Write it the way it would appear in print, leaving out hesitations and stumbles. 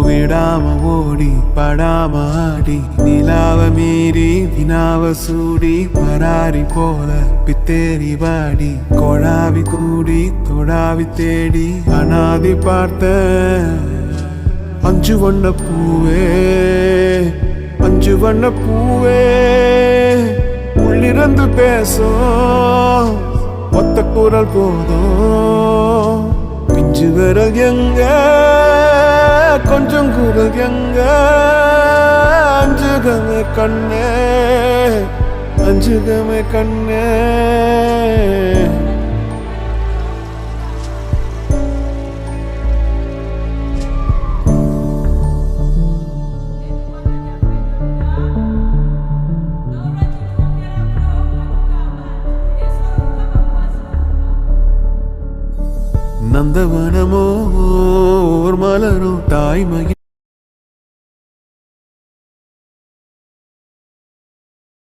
விடாம ஓடி படாம ஆடி நிலாவ மீறி வினாவ சூடி பராரி போல பித்தேரி வாடி கொழாவி கூடி தொடாவி தேடி அனாதி பார்த்த அஞ்சு வண்ண பூவே அஞ்சு வண்ண பூவே உள்ளிருந்து பேசும் ஒத்த குரல் போதும் பிஞ்சு விரல் எங்க கொஞ்சம் குரல் எங்க அஞ்சுகமே கண்ணே அஞ்சுகமே கண்ணே நந்தவனமோ மலரும் தாய்மகி